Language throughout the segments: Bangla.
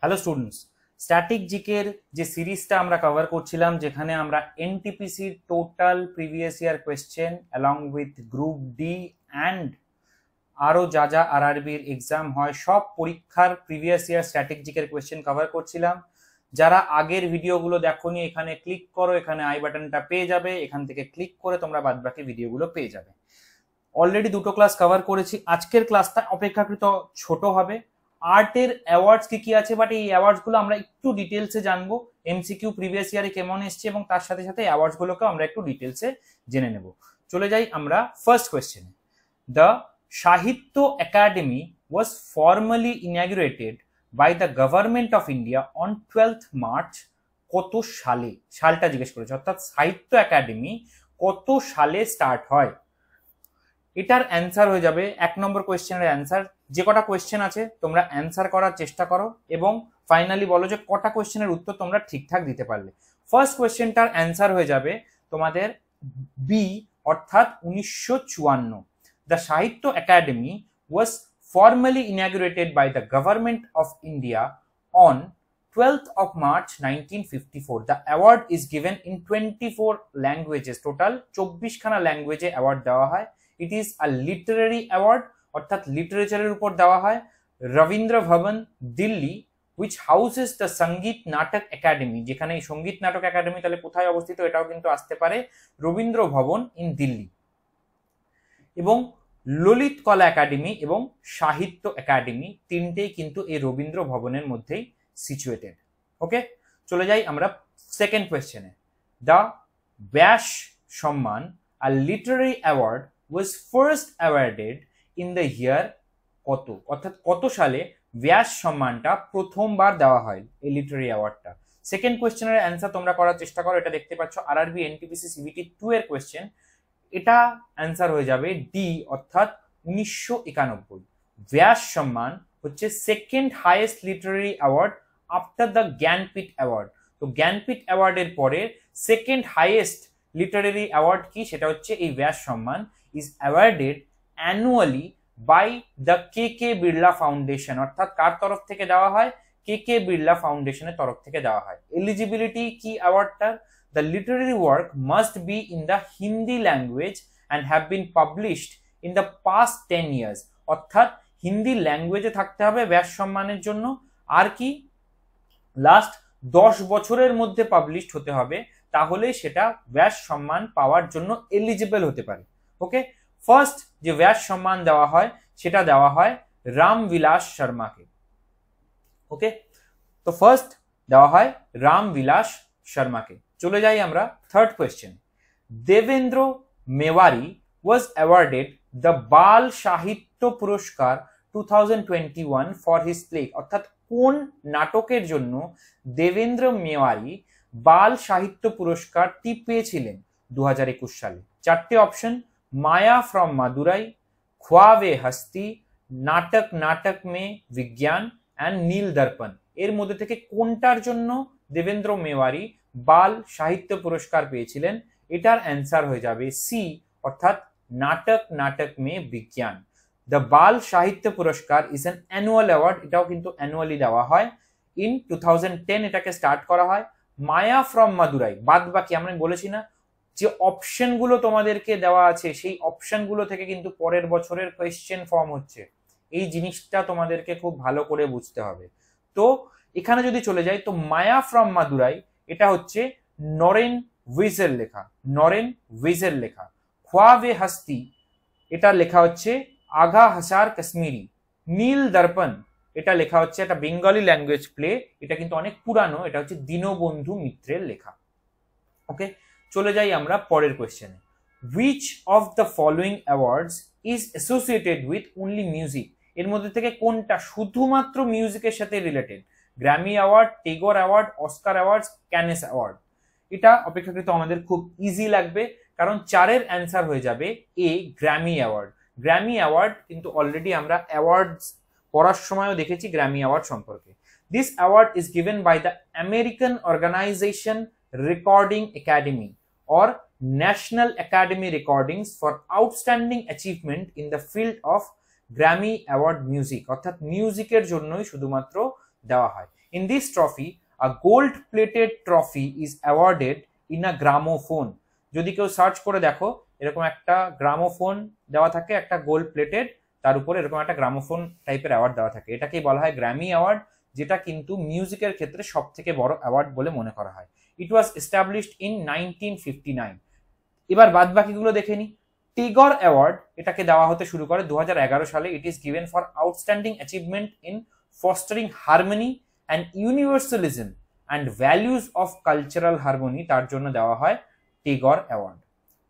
হ্যালো স্টুডেন্টস, স্ট্যাটিক জিকের যে সিরিজটা আমরা কভার করছিলাম, যেখানে আমরা এনটিপিসির total previous year question along with group D and আরও যা যা আরআরবির এক্সাম হয় সব পরীক্ষার প্রিভিয়াস ইয়ার স্ট্যাটিক জিকের কোয়েশ্চেন কভার করছিলাম। যারা আগের ভিডিওগুলো দেখোনি, এখানে ক্লিক করো, এখানে আই বাটনটা পেয়ে যাবে, এখান থেকে ক্লিক করে তোমরা বাদবাকি ভিডিওগুলো পেয়ে যাবে। অলরেডি দুটো ক্লাস কভার করেছি, আজকের ক্লাসটা অপেক্ষাকৃত ছোট হবে। আর্টের অ্যাওয়ার্ডস কি কি আছে, বাট এই অ্যাওয়ার্ডস গুলো আমরা একটু ডিটেলসে জানবো, এমসিকিউ প্রিভিয়াস ইয়ারে কেমন এসছে এবং তার সাথে সাথে অ্যাওয়ার্ডস গুলোকে আমরা একটু ডিটেলসে জেনে নেব। চলে যাই আমরা ফার্স্ট কোয়েশ্চেনে। The Sahitya Akademi was formally inaugurated by the government of India on 12th March. কত সালে, সালটা জিজ্ঞেস করেছে, অর্থাৎ সাহিত্য একাডেমি কত সালে স্টার্ট হয়। এটার অ্যান্সার হয়ে যাবে এক নম্বর কোয়েশ্চেনের অ্যান্সার। যে কটা কোয়েশ্চেন আছে তোমরা অ্যান্সার করার চেষ্টা করো এবং ফাইনালি বলো যে কটা কোয়েশ্চেনের উত্তর তোমরা ঠিকঠাক দিতে পারলে। ফার্স্ট কোয়েশ্চেনটার অ্যান্সার হয়ে যাবে তোমাদের বি, অর্থাৎ 1954। The Sahitya Akademi was formally inaugurated by the government of India on 12th of March 1954. The award is given in 24 languages. Total 24 খানা ল্যাঙ্গুয়েজে অ্যাওয়ার্ড দেওয়া হয়। It is a literary award, অর্থাৎ লিটারেচারের উপর দেওয়া হয়। রবীন্দ্র ভবন, দিল্লি, which houses the সঙ্গীত নাটক একাডেমি, যেখানে এই সঙ্গীত নাটক একাডেমি তাহলে কোথায় অবস্থিত এটাও কিন্তু আসতে পারে, রবীন্দ্র ভবন ইন দিল্লি। এবং ললিত কলা একাডেমি এবং সাহিত্য একাডেমি তিনটেই কিন্তু এই রবীন্দ্র ভবনের মধ্যেই সিচুয়েটেড। ওকে, চলে যাই আমরা second কোয়েশ্চেনে। The Vyas Samman, a literary award was first awarded in the year কত, অর্থাৎ কত সালে ব্যাস সম্মানটা প্রথমবার দেওয়া হয় এই লিটারারি অ্যাওয়ার্ডটা। সেকেন্ড কোয়েশ্চেনের অ্যান্সার তোমরা করার চেষ্টা করো। এটা দেখতে পাচ্ছ আরআরবি এনটিপিসি সিবিটি 2 এর কোয়েশ্চেন। এটা অ্যান্সার হয়ে যাবে ডি, অর্থাৎ 1991। ব্যাস সম্মান হচ্ছে second highest Literary award after the Jnanpith award. তো জ্ঞানপীঠ অ্যাওয়ার্ডের পরে সেকেন্ড হাইয়েস্ট লিটারারি অ্যাওয়ার্ড কি, সেটা হচ্ছে এই Vyas Samman. Is awarded annually by the K K Birla foundation, অর্থাৎ কার তরফ থেকে দেওয়া হয়, কে কে বিড়লা ফাউন্ডেশনের তরফ থেকে দেওয়া হয়। এলিজিবিলিটি কি অ্যাওয়ার্ডটার, the literary work must be in the Hindi language and have been published in the past 10 years, অর্থাৎ হিন্দি ল্যাঙ্গুয়েজে থাকতে হবে ব্যাস সম্মানের জন্য। আর কি, লাস্ট 10 বছরের মধ্যে পাবলিশড হতে হবে, তাহলে সেটা ব্যাস সম্মান পাওয়ার জন্য এলিজিবল হতে পারে। ওকে, ফার্স্ট যে ব্যাস সম্মান দেওয়া হয় সেটা দেওয়া হয় রামবিলাস শর্মাকে। ওকে, তো ফার্স্ট দেওয়া হয় রামবিলাস শর্মাকে। চলে যাই আমরা third question. Devendra Mewari was awarded the Bal Sahitya Puraskar 2021 for his play, অর্থাৎ কোন নাটকের জন্য দেবেন্দ্র মেওয়ারি বাল সাহিত্য পুরস্কারটি পেয়েছিলেন 2021 সালে। চারটে অপশন, মায়া ফ্রম মাদুরাই, খ্বাবে হস্তি, নাটক নাটক মে বিজ্ঞান অ্যান্ড নীল দর্পণ। এর মধ্যে থেকে কোনটার জন্য দেবেন্দ্র মেওয়ারি বাল সাহিত্য পুরস্কার পেয়েছিলেন? এটার অ্যান্সার হয়ে যাবে সি, অর্থাৎ নাটক নাটক মে বিজ্ঞান। দ্য বাল সাহিত্য পুরস্কার ইজ অ্যান অ্যানুয়াল অ্যাওয়ার্ড, এটাও কিন্তু অ্যানুয়ালি দেওয়া হয়। ইন 2010 এটাকে স্টার্ট করা হয়। মায়া ফ্রম মাদুরাই, বাদ বাকি আমরা বলেছি না যে অপশনগুলো তোমাদেরকে দেওয়া আছে, সেই অপশনগুলো থেকে কিন্তু পরের বছরের কোয়েশ্চেন ফর্ম হচ্ছে। এই জিনিসটা তোমাদেরকে খুব ভালো করে বুঝতে হবে। তো এখানে যদি চলে যাই, তো মায়া ফ্রম মাদুরাই এটা হচ্ছে নরেন উইজের লেখা, নরেন উইজের লেখা। খ্বাবে হস্তি এটা লেখা হচ্ছে আগা হাসার কাশ্মীরি। নীল দর্পণ এটা লেখা হচ্ছে একটা বেঙ্গলি ল্যাঙ্গুয়েজ প্লে, এটা কিন্তু অনেক পুরানো, এটা হচ্ছে দীনবন্ধু মিত্রের লেখা। ওকে, চলে যাই আমরা পরের কোয়েশ্চেনে। Which of the following awards is associated with only music, এর মধ্যে থেকে কোনটা শুধুমাত্র মিউজিকের সাথে related? Grammy award, Tagore award, Oscar award, Cannes award. এটা অপেক্ষাকৃত আমাদের খুব ইজি লাগবে, কারণ চারের অ্যান্সার হয়ে যাবে A, Grammy award. Grammy award কিন্তু অলরেডি আমরা অ্যাওয়ার্ডস পড়ার সময়ও দেখেছি গ্র্যামি অ্যাওয়ার্ড সম্পর্কে। This award is given by the American organization recording academy or National Academy Recordings for outstanding achievement in the field of Grammy award music, অর্থাৎ মিউজিকের জন্যই শুধুমাত্র দেওয়া হয়। In this trophy, a gold-plated trophy is awarded in a gramophone. যদি কেউ সার্চ করে দেখো, এরকম একটা গ্রামোফোন দেওয়া থাকে, একটা গোল্ড প্লেটেড, তার উপরে এরকম একটা গ্রামোফোন টাইপের অ্যাওয়ার্ড দেওয়া থাকে। এটাকেই বলা হয় গ্র্যামি অ্যাওয়ার্ড, যেটা কিন্তু মিউজিকের ক্ষেত্রে সব থেকে বড় অ্যাওয়ার্ড বলে মনে করা হয়। It was established in 1959। এবার বাদ বাকিগুলো দেখে নি। টেগর অ্যাওয়ার্ড এটাকে দেওয়া হতে শুরু করে 2011 সালে। It is given for outstanding achievement in fostering harmony and universalism and values of cultural harmony, তার জন্য দেওয়া হয় Tagore award.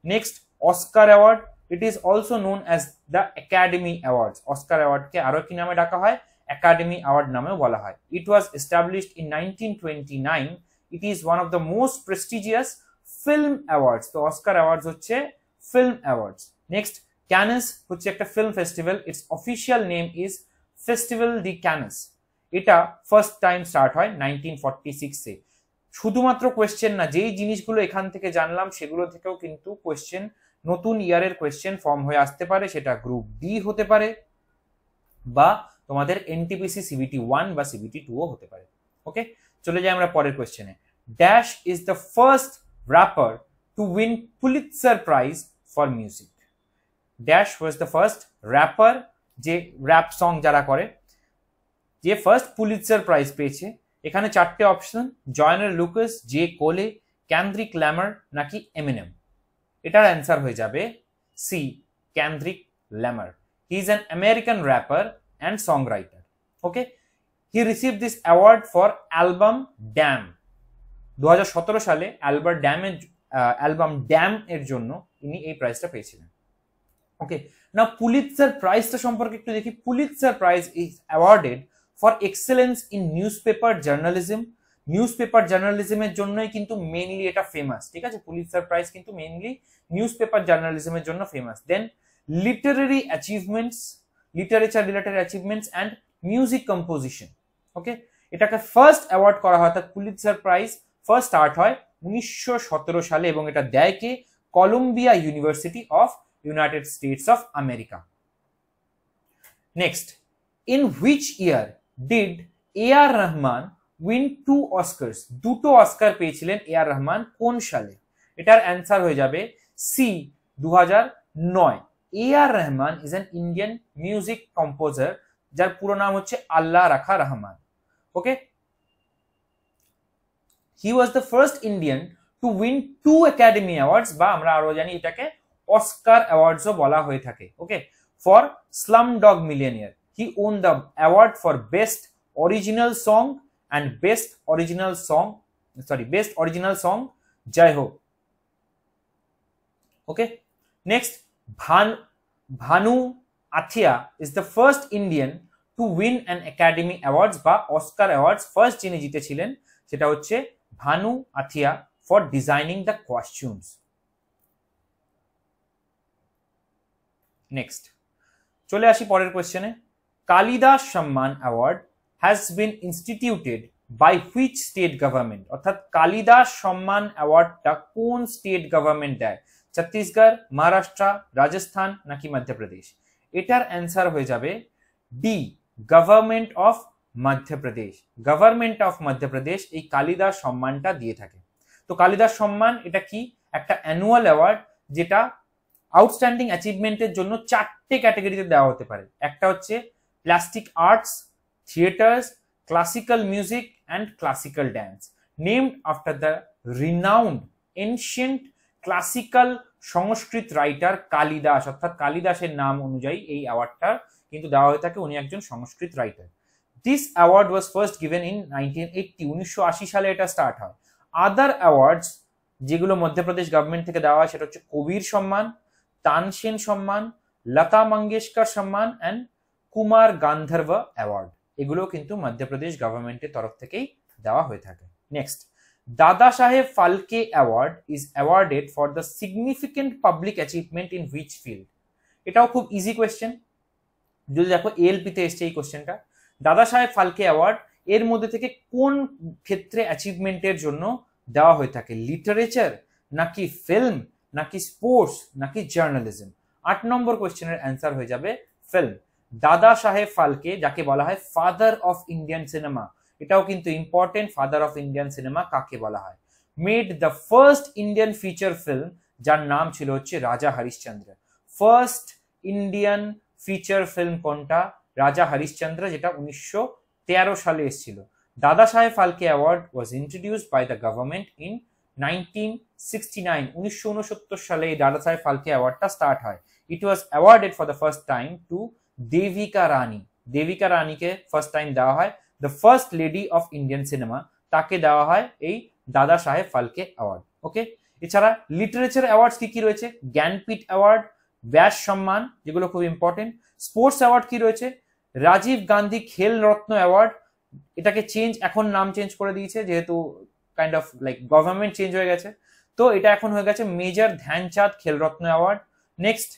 Next, Oscar award. It is also known as the Academy awards. Oscar অ্যাওয়ার্ডকে আরো কি নামে ডাকা হয়? একাডেমি অ্যাওয়ার্ড নামেও বলা হয়। It was established in 1929। It is one of the most prestigious film awards. তো অস্কার অ্যাওয়ার্ডস হচ্ছে ফিল্ম অ্যাওয়ার্ডস। নেক্সট, ক্যানস হচ্ছে একটা film festival. Its official name is festival de Cannes. এটা ফার্স্ট টাইম স্টার্ট হয় 1946-এ। শুধুমাত্র কোয়েশ্চেন না, যেই জিনিসগুলো এখান থেকে জানলাম সেগুলো থেকেও কিন্তু কোয়েশ্চেন, নতুন ইয়ারের কোয়েশ্চেন ফর্ম হয়ে আসতে পারে। সেটা গ্রুপ ডি হতে পারে বা তোমাদের এনটিপিসি সিবিটি 1 বা সিবিটি 2ও হতে পারে। ওকে, চলে যাই আমরা পরের কোয়েশ্চেনে। Dash is the first rapper to win Pulitzer prize for music. Dash was the first rapper, যে র্যাপ সং যারা করে, যে ফার্স্ট পুলিৎজার প্রাইজ পেয়েছে। এখানে চারটে option, জয়নার Lucas, J Cole, Kendrick Lamar নাকি এমিনেম। এটার অ্যান্সার হয়ে যাবে C, Kendrick Lamar. He is an American rapper and songwriter. Okay, he receive this award for album Damn. 2017 সালে অ্যালবাম ড্যাম এর জন্য তিনি এই প্রাইজটা পেয়েছিলেন। ওকে, না পুলিৎজার প্রাইজটা সম্পর্কে একটু দেখি। Pulitzer prize is awarded for excellence in newspaper journalism. Newspaper জার্নালিজমের জন্যই কিন্তু মেইনলি এটা ফেমাস, ঠিক আছে? পুলিৎজার প্রাইজ কিন্তু মেইনলি নিউজ পেপার জার্নালিজমের জন্য famous. Then literary achievements, literature related achievements and music composition. Okay, এটাকে ফার্স্ট অ্যাওয়ার্ড করা হয়, অর্থাৎ পুলিৎজার প্রাইজ ফার্স্ট স্টার্ট হয় 1917 সালে এবং এটা দেয় কে? Columbia University of United States of America. Next, in which year did A R. Rahman win 2 Oscars? দুটো অস্কার পেয়েছিলেন এ.আর. রহমান, কোন সালে? এটার অ্যান্সার হয়ে যাবে C, 2009। A R. Rahman is an Indian music composer, যার পুরো নাম হচ্ছে Allah Rakha Rahman. Okay, he was the first Indian to win 2 Academy awards, বা আমরা আরো জানি এটাকে অস্কার অ্যাওয়ার্ডসও বলা হয়ে থাকে। Okay, for Slumdog Millionaire he won the award for best original song and best original song Jai Ho. Okay, next, Bhanu Athia is the first Indian to win an Academy Awards বা Oscar Awards। ফার্স্ট যিনি জিতেছিলেন সেটা হচ্ছে Bhanu Athiya for designing the costumes. Next, চলে আসি পরের কোয়েশ্চেনে। কালিদাস সম্মান award has been instituted by which state government? অর্থাৎ কালিদাস সম্মান অ্যাওয়ার্ডটা কোন স্টেট গভর্নমেন্ট দেয়? ছত্তিশগড়, মহারাষ্ট্র, রাজস্থান নাকি মধ্যপ্রদেশ? এটার অ্যান্সার হয়ে যাবে D, government of Madhya Pradesh. Government of Madhya Pradesh এই কালিদাস সম্মানটা দিয়ে থাকে। তো কালিদাস সম্মান এটা কি? একটা অ্যানুয়াল অ্যাওয়ার্ড, যেটা আউটস্ট্যান্ডিং অ্যাচিভমেন্টের জন্য 4টে ক্যাটাগরিতে দেওয়া হতে পারে। একটা হচ্ছে plastic arts, theaters, classical music and classical dance, named after the renowned ancient classical Sanskrit writer Kalidas. অর্থাৎ কালিদাসের নাম অনুযায়ী এই অ্যাওয়ার্ডটা কিন্তু দেওয়া হয়ে থাকে, উনি একজন সংস্কৃত writer. This award was first given in 1980। 1980 সালে এটা স্টার্ট হয়। আদার অ্যাওয়ার্ডস যেগুলো মধ্যপ্রদেশ গভর্নমেন্ট থেকে দেওয়া হয় সেটা হচ্ছে কবির সম্মান, তানসেন সম্মান, লতা মঙ্গেশকর সম্মান অ্যান্ড কুমার গান্ধর্ব অ্যাওয়ার্ড। এগুলো কিন্তু মধ্যপ্রদেশ গভর্নমেন্টের তরফ থেকেই দেওয়া হয়ে থাকে। নেক্সট, দাদা Saheb Phalke award is awarded for the significant public achievement in which field? এটাও খুব ইজি কোয়েশ্চেন, যদি দেখো এএলপিতে এসছে এই কোয়েশ্চেনটা। দাদা সাহেব ফালকে অ্যাওয়ার্ড এর মধ্যে থেকে কোন ক্ষেত্রে অ্যাচিভমেন্টের জন্য দেওয়া হয়ে থাকে? লিটারেচার নাকি ফিল্ম নাকি স্পোর্টস নাকি জার্নালিজম? 8 নম্বর কোয়েশ্চেনের অ্যান্সার হয়ে যাবে ফিল্ম। দাদা সাহেব ফালকে, যাকে বলা হয় ফাদার অফ ইন্ডিয়ান সিনেমা, এটাও কিন্তু important, father of Indian cinema কাকে বলা হয়। Made the first Indian feature film, যার নাম ছিল হচ্ছে Raja Harishchandra. First Indian feature film কোনটা? রাজা হরিশ্চন্দ্র, যেটা 1913 সালে এসেছিল। Dada Saheb Phalke award was introduced by the government in 1969, 1969 সালে এই দাদা সাহেব ফালকে অ্যাওয়ার্ডটা স্টার্ট হয়। It was awarded for the first time to Devika Rani. Devika রানীকে ফার্স্ট টাইম দেওয়া হয়, the first lady of Indian cinema, তাকে দেওয়া হয় এই দাদা সাহেব ফালকে অ্যাওয়ার্ড। ওকে, এছাড়া লিটারেচার অ্যাওয়ার্ডস কি কি রয়েছে? জ্ঞানপীঠ অ্যাওয়ার্ড, ব্যাস সম্মান, যেগুলো খুব ইম্পর্টেন্ট। স্পোর্টস অ্যাওয়ার্ড কি রয়েছে? রাজীব গান্ধী খেল রত্ন অ্যাওয়ার্ড, এটাকে এখন নাম চেঞ্জ করে দিয়েছে, যেহেতু kind of like government change হয়ে গেছে, তো এটা এখন হয়ে গেছে major Dhyan Chand Khel Ratna award. Next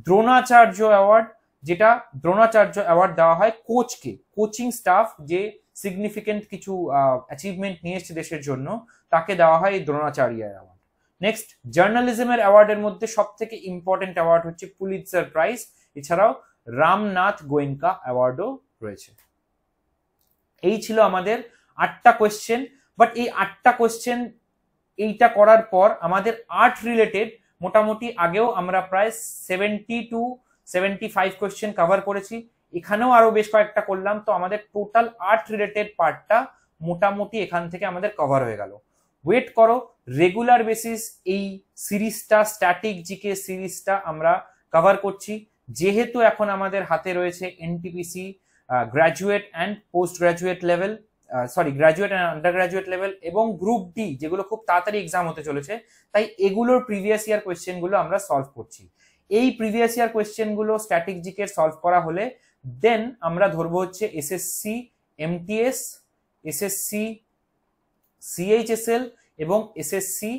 Dronacharya award, যেটা দ্রোণাচার্য অ্যাওয়ার্ড দেওয়া হয় কোচকে, কোচিং স্টাফ যে সিগনিফিকেন্ট কিছু অ্যাচিভমেন্ট নিয়ে এসছে দেশের জন্য, তাকে দেওয়া হয় এই দ্রোণাচার্য অ্যাওয়ার্ড। নেক্সট জার্নালিজমের অ্যাওয়ার্ডের মধ্যে সব থেকে ইম্পর্টেন্ট অ্যাওয়ার্ড হচ্ছে পুলিৎজার প্রাইজ, এছাড়াও রামনাথ গোয়েঙ্কা অ্যাওয়ার্ডও রয়েছে। এই ছিল আমাদের 8টা কোয়েশ্চেন। বাট এই 8টা কোয়েশ্চেন এইটা করার পর আমাদের আর্ট রিলেটেড মোটামুটি আগেও আমরা প্রায় 70 to 75 কোয়েশ্চেন কভার করেছি, এখানেও আরো বেশ কয়েকটা করলাম, তো আমাদের টোটাল আর্ট রিলেটেড পার্টটা মোটামুটি এখান থেকে আমাদের কভার হয়ে গেল। ওয়েট করো, রেগুলার বেসিস এই সিরিজটা, স্ট্যাটিক জিকে সিরিজটা আমরা কভার করছি। যেহেতু এখন আমাদের হাতে রয়েছে NTPC graduate and post graduate level, graduate and under graduate level এবং গ্রুপ ডি, যেগুলো খুব তাড়াতাড়ি এক্সাম হতে চলেছে, তাই এগুলোর প্রিভিয়াস ইয়ার কোয়েশ্চেন গুলো আমরা সলভ করছি। এই প্রিভিয়াস ইয়ার কোয়েশ্চেন গুলো স্ট্যাটিক জিকে সলভ করা হলে দেন আমরা ধরবো হচ্ছে এসএসসি এমটিএস, এসএসসি সিএইচএসএল এবং এসএসসি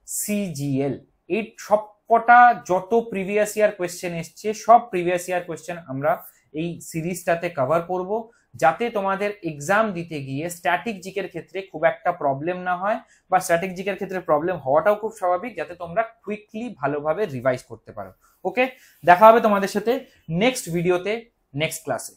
সিজিএল, এই সবকটা যত প্রিভিয়াস ইয়ার কোয়েশ্চেন এসছে, সব প্রিভিয়াস ইয়ার কোয়েশ্চেন আমরা এই সিরিজটাতে কভার করব, যাতে তোমাদের এক্সাম দিতে গিয়ে স্ট্যাটিক জিকের ক্ষেত্রে খুব একটা প্রবলেম না হয়, বা স্ট্যাটিক জিকের ক্ষেত্রে প্রবলেম হওয়াটাও খুব স্বাভাবিক, যাতে তোমরা কুইকলি ভালোভাবে রিভাইজ করতে পারো। ওকে, দেখা হবে তোমাদের সাথে নেক্সট ভিডিওতে, নেক্সট ক্লাসে।